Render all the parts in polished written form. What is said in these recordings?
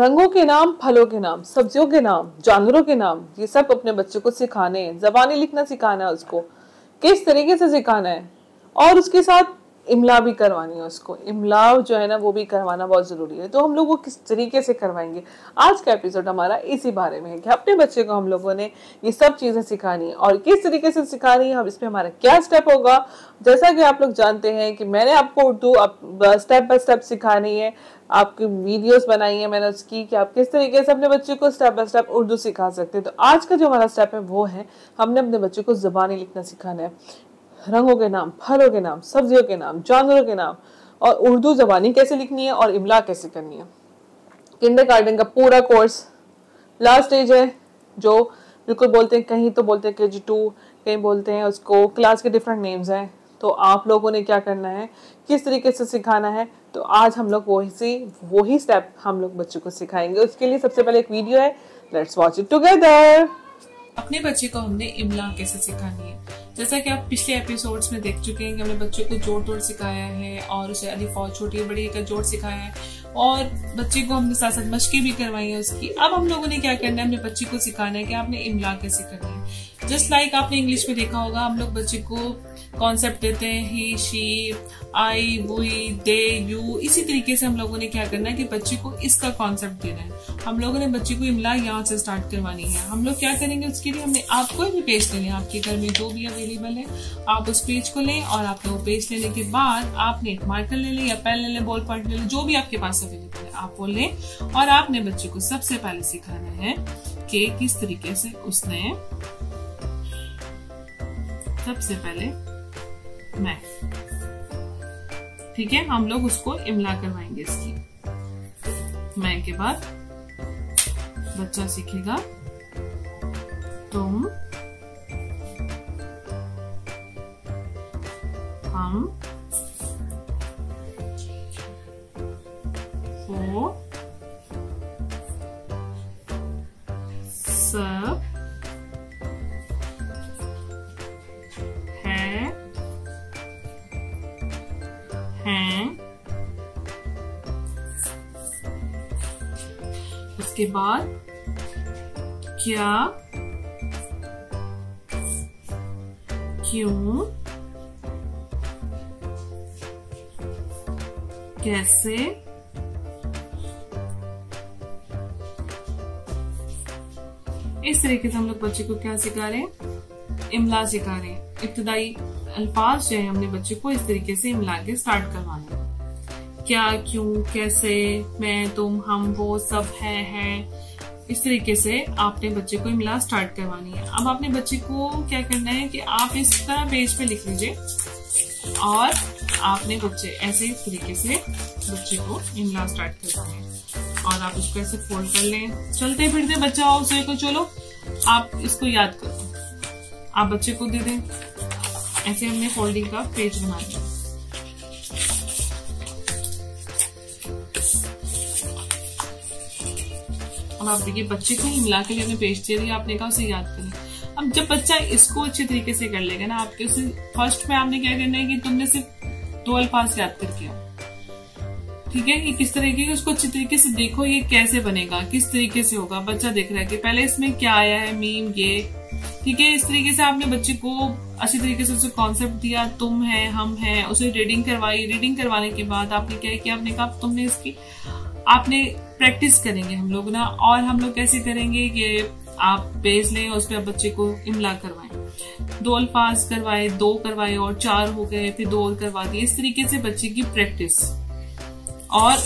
रंगों के नाम, फलों के नाम, सब्जियों के नाम, जानवरों के नाम, ये सब अपने बच्चे को सिखाने हैं। ज़बानी लिखना सिखाना है उसको, किस तरीके से सिखाना है, और उसके साथ इमला भी करवानी है उसको। इमला जो है ना वो भी करवाना बहुत ज़रूरी है। तो हम लोग वो किस तरीके से करवाएंगे, आज का एपिसोड हमारा इसी बारे में है कि अपने बच्चे को हम लोगों ने ये सब चीज़ें सिखानी है और किस तरीके से सिखानी है, हम इसमें हमारा क्या स्टेप होगा। जैसा कि आप लोग जानते हैं कि मैंने आपको उर्दू स्टेप बाय स्टेप सिखानी है, आपकी वीडियोस बनाई है मैंने उसकी कि आप किस तरीके से अपने बच्चे को स्टेप बाय स्टेप उर्दू सिखा सकते हैं। तो आज का जो हमारा स्टेप है वो है, हमने अपने बच्चे को ज़बानी लिखना सिखाना है। रंगों के नाम, फलों के नाम, सब्जियों के नाम, जानवरों के नाम, और उर्दू ज़बानी कैसे लिखनी है और इमला कैसे करनी है। किंडरगार्टन का पूरा कोर्स लास्ट स्टेज है, जो बिल्कुल बोलते हैं, कहीं तो बोलते हैं KG2, कहीं बोलते हैं उसको, क्लास के डिफरेंट नेम्स हैं। तो आप लोगों ने क्या करना है, किस तरीके से सिखाना है, तो आज हम लोग वही स्टेप हम लोग बच्चों को सिखाएंगे। उसके लिए सबसे पहले एक वीडियो है, लेट्स वॉच इट टुगेदर। अपने बच्चे को हमने इमला कैसे सिखानी है, जैसा कि आप पिछले एपिसोड्स में देख चुके हैं कि हमने बच्चों को जोड़ तोड़ सिखाया है और उसे अलिफ और छोटी बड़ी का जोड़ सिखाया है और बच्चे को हमने साथ साथ मशक़ें भी करवाई है उसकी। अब हम लोगों ने क्या करना है, अपने बच्चे को सिखाना है कि आपने इमला कैसे करनी है। जस्ट लाइक आपने इंग्लिश में देखा होगा, हम लोग बच्चे को कॉन्सेप्ट देते हैं, he, she, I, we, they, you. इसी तरीके से हम लोगों ने क्या करना है कि बच्चे को इसका कॉन्सेप्ट देना है। हम लोगों ने बच्चे को इमला यहाँ से स्टार्ट करवानी है। हम लोग क्या करेंगे, उसके लिए हमने आपको भी पेज लेना है, आपके घर में जो भी अवेलेबल है आप उस पेज को लें, और आपने वो पेज लेने के बाद आपने एक मार्कर ले लें या पेन ले लें, बॉल पॉइंट ले लें, जो भी आपके पास अवेलेबल है आप वो लें। और आपने बच्चे को सबसे पहले सिखाना है कि किस तरीके से उसने सबसे पहले मैं, ठीक है, हम लोग उसको इमला करवाएंगे इसकी। मैं के बाद बच्चा सीखेगा तुम, हम, वो, सब, है, हैं। उसके बाद क्या, क्यों, कैसे, इस तरीके से हम लोग बच्चे को क्या सिखा रहे हैं, इमला सिखा रहे हैं। इब्तदाई अल्फाज जो है हमने बच्चे को इस तरीके से इमला के स्टार्ट करवाना है। क्या, क्यों, कैसे, मैं, तुम, हम, वो, सब, है। इस तरीके से आपने बच्चे को इमला स्टार्ट करवानी है। अब आपने बच्चे को क्या करना है कि आप इस तरह पेज पे लिख लीजिए और आपने बच्चे ऐसे तरीके से बच्चे को इमला स्टार्ट करवाना है और आप उसको ऐसे फोल्ड कर लें। चलते फिरते बच्चा हो उसे को, चलो आप इसको याद करो, आप बच्चे को दे दें। ऐसे हमने फोल्डिंग का पेज बना दिया। अब आप देखिए बच्चे को इमला के लिए हमने पेज दे दिया, आपने कहा उसे याद करें। अब जब बच्चा इसको अच्छे तरीके से कर लेगा ना, आपके उसे फर्स्ट में आपने क्या करना है कि तुमने सिर्फ 2 अल्फाज याद करके आओ, ठीक है। ये किस तरीके का, उसको अच्छे तरीके से देखो ये कैसे बनेगा, किस तरीके से होगा। बच्चा देख रहा है कि पहले इसमें क्या आया है, मीम, ये, ठीक है। इस तरीके से आपने बच्चे को अच्छी तरीके से उसे कॉन्सेप्ट दिया, तुम है, हम है, उसे रीडिंग करवाई। रीडिंग करवाने के बाद आपने क्या किया, आपने कहा तुमने इसकी आपने प्रैक्टिस करेंगे हम लोग ना। और हम लोग कैसे करेंगे कि आप पेज लें, उस पर बच्चे को इमला करवाएं। 2 अल्फाज करवाए, 2 करवाए और 4 हो गए, फिर 2 और करवा दिए। इस तरीके से बच्चे की प्रैक्टिस, और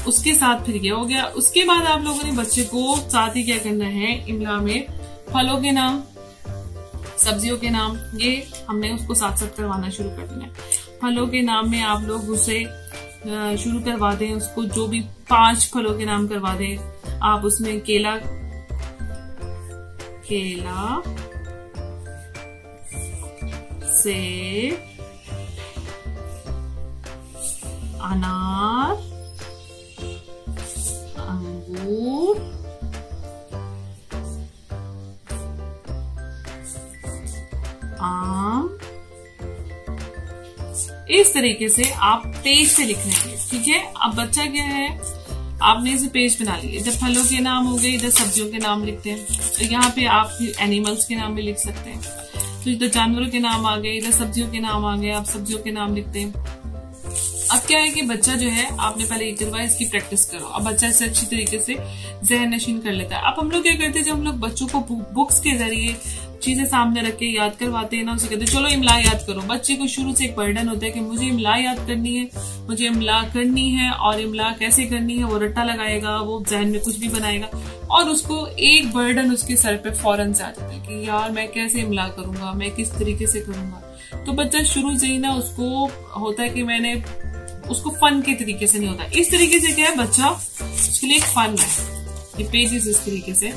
उसके साथ फिर ये हो गया। उसके बाद आप लोगों ने बच्चे को साथ ही क्या करना है, इमला में फलों के नाम, सब्जियों के नाम, ये हमने उसको साथ साथ करवाना शुरू कर देना है। फलों के नाम में आप लोग उसे शुरू करवा दें, उसको जो भी 5 फलों के नाम करवा दें आप। उसमें केला, सेब, अनार, अंगूर, आम, इस तरीके से आप तेज से लिख लेंगे, ठीक है। अब बच्चा क्या है, आपने इसे पेज बना लिए। जब फलों के नाम हो गए, इधर सब्जियों के नाम लिखते हैं, तो यहाँ पे आप एनिमल्स के नाम भी लिख सकते हैं। तो इधर जानवरों के नाम आ गए, इधर सब्जियों के नाम आ गए, आप सब्जियों के नाम लिखते हैं। अब क्या है कि बच्चा जो है, आपने पहले ये करवाया, इसकी प्रैक्टिस करो। अब बच्चा इसे अच्छी तरीके से जहन नशीन कर लेता है। अब हम लोग क्या करते हैं, जब हम लोग बच्चों को बुक्स के जरिए चीजें सामने रख के याद करवाते हैं ना, उसे कहते हैं चलो इमला याद करो। बच्चे को शुरू से एक बर्डन होता है कि मुझे इमला याद करनी है, मुझे इमला करनी है, और इमला कैसे करनी है, वो रट्टा लगाएगा, वो जहन में कुछ भी बनाएगा, और उसको एक बर्डन उसके सर पे फौरन से आ जाता है कि यार मैं कैसे इमला करूंगा, मैं किस तरीके से करूंगा। तो बच्चा शुरू से ही ना उसको होता है कि मैंने उसको फन के तरीके से नहीं होता। इस तरीके से क्या है, बच्चा उसके लिए एक फन है। ये पेजेस इस तरीके से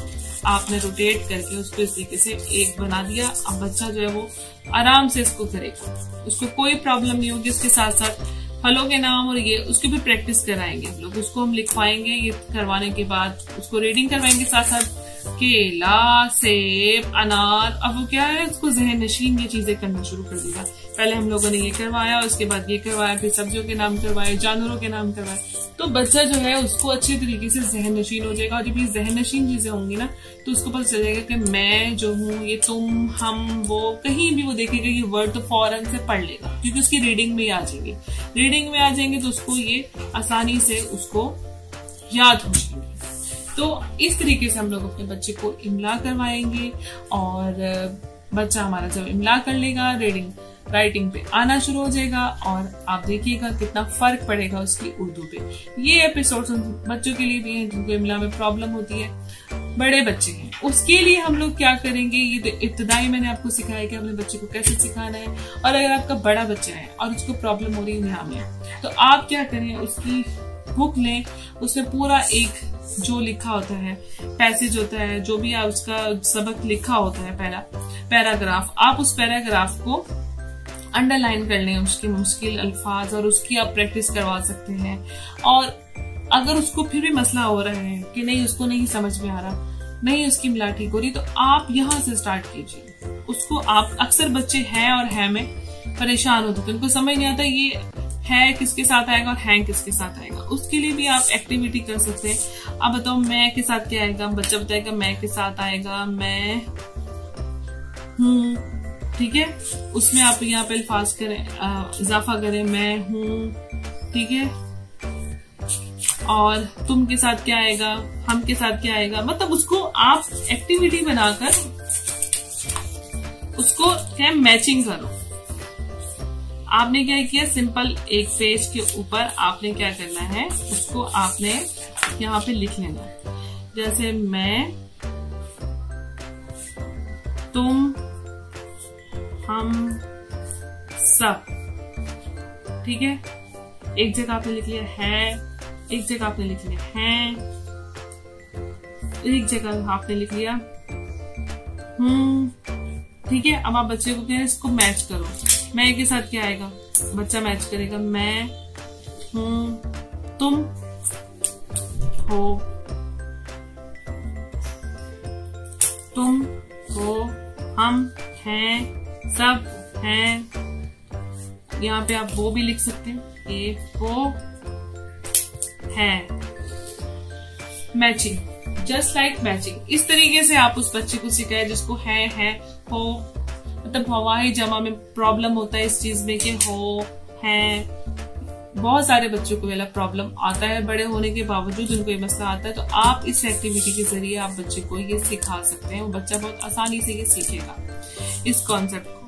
आपने रोटेट करके उसको इस तरीके से एक बना दिया। अब बच्चा जो है वो आराम से इसको करेगा, उसको कोई प्रॉब्लम नहीं होगी। उसके साथ साथ फलों के नाम और ये उसकी भी प्रैक्टिस कराएंगे हम लोग, उसको हम लिखवाएंगे। ये करवाने के बाद उसको रीडिंग करवाएंगे, साथ साथ केला, सेब, अनार। अब वो क्या है, उसको जहन नशीन ये चीजें करना शुरू कर देगा। पहले हम लोगों ने ये करवाया, उसके बाद ये करवाया, फिर सब्जियों के नाम करवाए, जानवरों के नाम करवाए। तो बच्चा जो है उसको अच्छे तरीके से जहन नशीन हो जाएगा। और जब ये जहन नशीन चीजें होंगी ना, तो उसको पता चल जाएगा कि मैं जो हूँ, ये तुम, हम, वो, कहीं भी वो देखेगा ये वर्ड तो फौरन से पढ़ लेगा, क्योंकि उसकी रीडिंग में आ जाएंगे। रीडिंग में आ जाएंगे तो उसको ये आसानी से उसको याद हो जाएंगे। तो इस तरीके से हम लोग अपने बच्चे को इमला करवाएंगे, और बच्चा हमारा जब इमला कर लेगा, रीडिंग राइटिंग पे आना शुरू हो जाएगा, और आप देखिएगा कितना फर्क पड़ेगा उसकी उर्दू पे। ये एपिसोड बच्चों के लिए भी है जिनको इमला में प्रॉब्लम होती है, बड़े बच्चे हैं उसके लिए हम लोग क्या करेंगे। ये तो इब्तदाई मैंने आपको सिखाया कि अपने बच्चे को कैसे सिखाना है। और अगर आपका बड़ा बच्चा है और उसको प्रॉब्लम हो रही है यहाँ में, तो आप क्या करें, उसकी बुक लें, उसमें पूरा एक जो लिखा होता है, पैसेज होता है, जो भी आप उसका सबक लिखा होता है, पहला पैराग्राफ, आप उस पैराग्राफ को अंडरलाइन कर लें, उसके मुश्किल अल्फाज, और उसकी आप प्रैक्टिस करवा सकते हैं। और अगर उसको फिर भी मसला हो रहा है कि नहीं, उसको नहीं समझ में आ रहा, नहीं उसकी इमला ठीक हो रही, तो आप यहाँ से स्टार्ट कीजिए उसको। आप अक्सर बच्चे हैं और है में परेशान होते थे, उनको समझ नहीं आता ये है किसके साथ आएगा और है किसके साथ आएगा। उसके लिए भी आप एक्टिविटी कर सकते हैं। अब बताओ मैं के साथ क्या आएगा, बच्चा बताएगा मैं के साथ आएगा मैं हूँ, ठीक है। उसमें आप यहाँ पे अल्फाज करें, इजाफा करें, मैं हूँ, ठीक है। और तुम के साथ क्या आएगा, हम के साथ क्या आएगा, मतलब उसको आप एक्टिविटी बनाकर उसको क्या मैचिंग करो। आपने क्या किया, सिंपल एक पेज के ऊपर आपने क्या करना है, उसको आपने यहाँ पे लिख लेना है। जैसे मैं, तुम, हम, सब, ठीक है। एक जगह आपने लिख लिया है, एक जगह आपने लिख लिया है, एक जगह आपने लिख लिया ठीक है। अब आप बच्चे को कहें इसको मैच करो। मैं के साथ क्या आएगा, बच्चा मैच करेगा, मैं हूँ, तुम हो, तुम हो, हम हैं, सब हैं। यहाँ पे आप वो भी लिख सकते हैं, ये वो है। Matching, just like matching. इस तरीके से आप उस बच्चे को सिखाए जिसको है हो, मतलब हवाई जमा में प्रॉब्लम होता है इस चीज में कि हो है। बहुत सारे बच्चों को वाला प्रॉब्लम आता है, बड़े होने के बावजूद उनको ये मसला आता है। तो आप इस एक्टिविटी के जरिए आप बच्चे को ये सिखा सकते हैं, वो बच्चा बहुत आसानी से ये सीखेगा इस कॉन्सेप्ट को।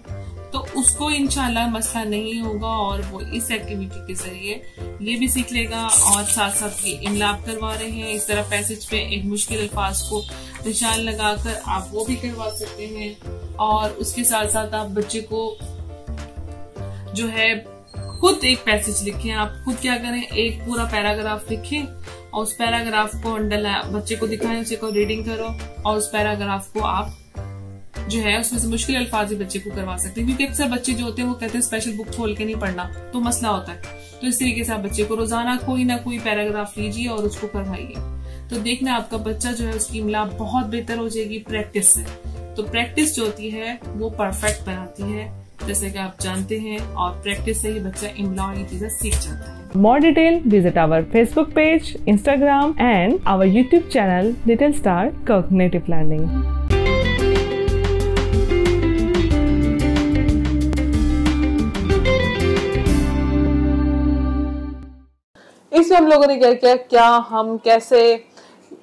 तो उसको इंशाल्लाह मसला नहीं होगा, और वो इस एक्टिविटी के जरिए ये भी सीख लेगा। और साथ साथ ये इमला आप करवा रहे हैं, इस तरह पैसेज पे एक मुश्किल अल्फाज को निशान लगाकर आप वो भी करवा सकते हैं। और उसके साथ साथ आप बच्चे को जो है खुद एक पैसेज लिखें। आप खुद क्या करें, एक पूरा पैराग्राफ लिखें और उस पैराग्राफ को अंडरलाइन बच्चे को दिखाएं, उसे को रीडिंग करो, और उस पैराग्राफ को आप जो है उसमें से मुश्किल अल्फाज बच्चे को करवा सकते हैं। क्योंकि अक्सर बच्चे जो होते हैं वो कहते हैं स्पेशल बुक खोल के नहीं पढ़ना, तो मसला होता है। तो इस तरीके से आप बच्चे को रोजाना कोई ना कोई पैराग्राफ लीजिए और उसको करवाइए। तो देखना आपका बच्चा जो है उसकी इमला बहुत बेहतर हो जाएगी प्रैक्टिस से। तो प्रैक्टिस जो होती है वो परफेक्ट बनाती है, जैसे कि आप जानते हैं, और प्रैक्टिस से ही बच्चा इमला और ये चीजें सीख जाता है। More detail, visit our Facebook page, Instagram and our YouTube channel Little Star Cognitive Learning. इसमें हम लोगों ने क्या किया, क्या हम कैसे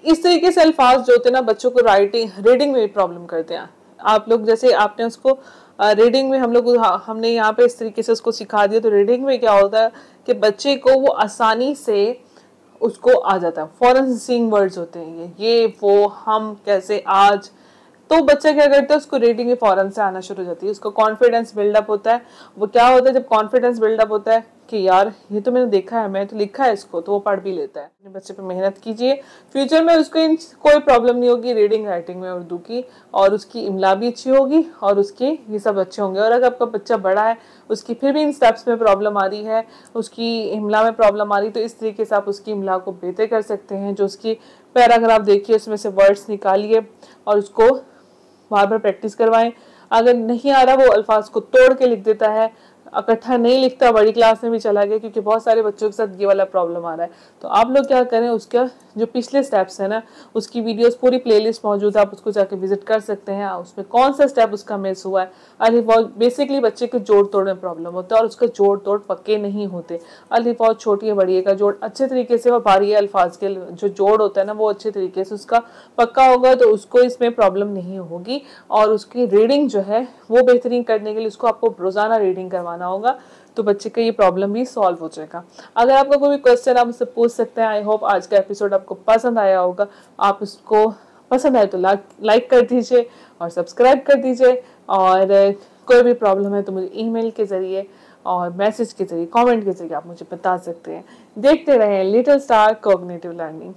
इस तरीके से अल्फाज जो होते हैं ना बच्चों को रीडिंग में प्रॉब्लम करते हैं। आप लोग जैसे आपने उसको रीडिंग में हमने यहाँ पे इस तरीके से उसको सिखा दिया, तो रीडिंग में क्या होता है कि बच्चे को वो आसानी से उसको आ जाता है, फॉरन सीइंग वर्ड्स होते हैं ये वो हम कैसे आज, तो बच्चा क्या करता है उसको रीडिंग में फौरन से आना शुरू हो जाती है, उसको कॉन्फिडेंस बिल्डअप होता है। वो क्या होता है जब कॉन्फिडेंस बिल्डअप होता है कि यार ये तो मैंने देखा है, मैं तो लिखा है इसको, तो वो पढ़ भी लेता है। अपने बच्चे पे मेहनत कीजिए, फ्यूचर में उसको कोई प्रॉब्लम नहीं होगी रीडिंग राइटिंग में उर्दू की, और उसकी इमला भी अच्छी होगी और उसके ये सब अच्छे होंगे। और अगर आपका बच्चा बड़ा है, उसकी फिर भी इन स्टेप्स में प्रॉब्लम आ रही है, उसकी इमला में प्रॉब्लम आ रही है, तो इस तरीके से आप उसकी इमला को बेहतर कर सकते हैं। जो उसकी पैराग्राफ देखिए उसमें से वर्ड्स निकालिए और उसको बार बार प्रैक्टिस करवाएं। अगर नहीं आ रहा वो अल्फाज को तोड़ के लिख देता है, इकट्ठा नहीं लिखता, बड़ी क्लास में भी चला गया, क्योंकि बहुत सारे बच्चों के साथ ये वाला प्रॉब्लम आ रहा है। तो आप लोग क्या करें, उसका जो पिछले स्टेप्स है ना उसकी वीडियोस पूरी प्लेलिस्ट मौजूद है, आप उसको जाके विजिट कर सकते हैं। उसमें कौन सा स्टेप उसका मिस हुआ है, अलिफ वाव बेसिकली बच्चे को जोड़ तोड़ में प्रॉब्लम होता है और उसका जोड़ तोड़ पक्के नहीं होते। अलिफ वाव छोटी है बड़ी है का जोड़ अच्छे तरीके से, और बारिया अल्फाज के जो जोड़ होता है ना वो अच्छे तरीके से उसका पक्का होगा, तो उसको इसमें प्रॉब्लम नहीं होगी। और उसकी रीडिंग जो है वो बेहतरीन करने के लिए उसको आपको रोजाना रीडिंग करवाना होगा, तो बच्चे का ये प्रॉब्लम भी सॉल्व हो जाएगा। अगर आपका कोई भी क्वेश्चन आप मुझसे पूछ सकते हैं। आई होप आज का एपिसोड आपको पसंद आया होगा। आप इसको पसंद आए तो लाइक कर दीजिए और सब्सक्राइब कर दीजिए, और कोई भी प्रॉब्लम है तो मुझे ईमेल के जरिए और मैसेज के जरिए, कमेंट के जरिए आप मुझे बता सकते हैं। देखते रहें लिटिल स्टार कॉग्निटिव लर्निंग।